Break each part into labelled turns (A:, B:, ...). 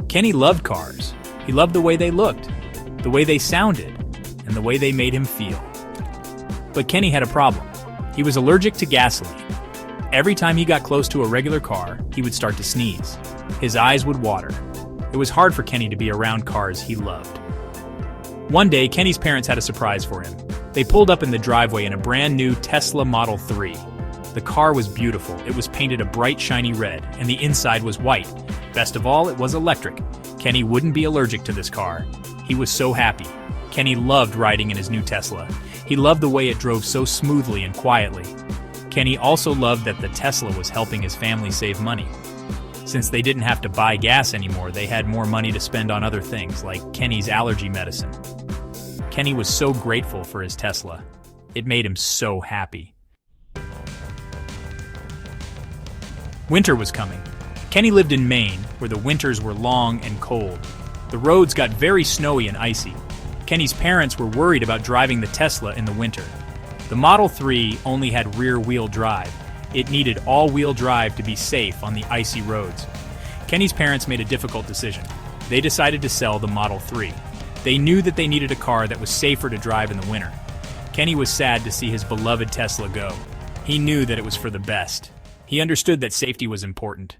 A: Kenny loved cars. He loved the way they looked, the way they sounded, and the way they made him feel. But Kenny had a problem. He was allergic to gasoline. Every time he got close to a regular car, he would start to sneeze. His eyes would water. It was hard for Kenny to be around cars he loved. One day, Kenny's parents had a surprise for him. They pulled up in the driveway in a brand new Tesla Model 3. The car was beautiful. It was painted a bright, shiny red, and the inside was white. Best of all, it was electric. Kenny wouldn't be allergic to this car. He was so happy. Kenny loved riding in his new Tesla. He loved the way it drove so smoothly and quietly. Kenny also loved that the Tesla was helping his family save money. Since they didn't have to buy gas anymore, they had more money to spend on other things, like Kenny's allergy medicine. Kenny was so grateful for his Tesla. It made him so happy. Winter was coming. Kenny lived in Maine, where the winters were long and cold. The roads got very snowy and icy. Kenny's parents were worried about driving the Tesla in the winter. The Model 3 only had rear-wheel drive. It needed all-wheel drive to be safe on the icy roads. Kenny's parents made a difficult decision. They decided to sell the Model 3. They knew that they needed a car that was safer to drive in the winter. Kenny was sad to see his beloved Tesla go. He knew that it was for the best. He understood that safety was important.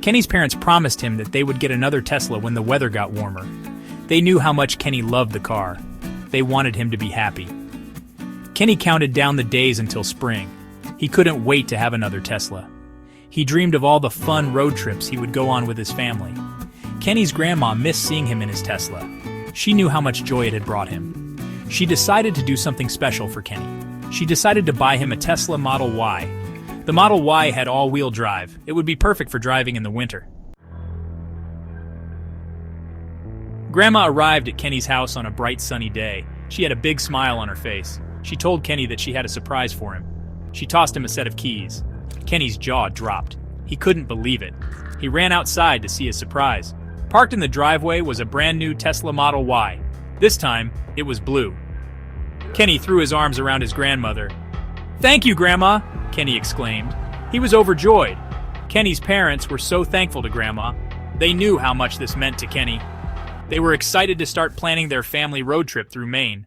A: Kenny's parents promised him that they would get another Tesla when the weather got warmer. They knew how much Kenny loved the car. They wanted him to be happy. Kenny counted down the days until spring. He couldn't wait to have another Tesla. He dreamed of all the fun road trips he would go on with his family. Kenny's grandma missed seeing him in his Tesla. She knew how much joy it had brought him. She decided to do something special for Kenny. She decided to buy him a Tesla Model Y. The Model Y had all-wheel drive. It would be perfect for driving in the winter. Grandma arrived at Kenny's house on a bright sunny day. She had a big smile on her face. She told Kenny that she had a surprise for him. She tossed him a set of keys. Kenny's jaw dropped. He couldn't believe it. He ran outside to see his surprise. Parked in the driveway was a brand new Tesla Model Y. This time, it was blue. Kenny threw his arms around his grandmother. "Thank you, Grandma!" Kenny exclaimed. He was overjoyed. Kenny's parents were so thankful to Grandma. They knew how much this meant to Kenny. They were excited to start planning their family road trip through Maine.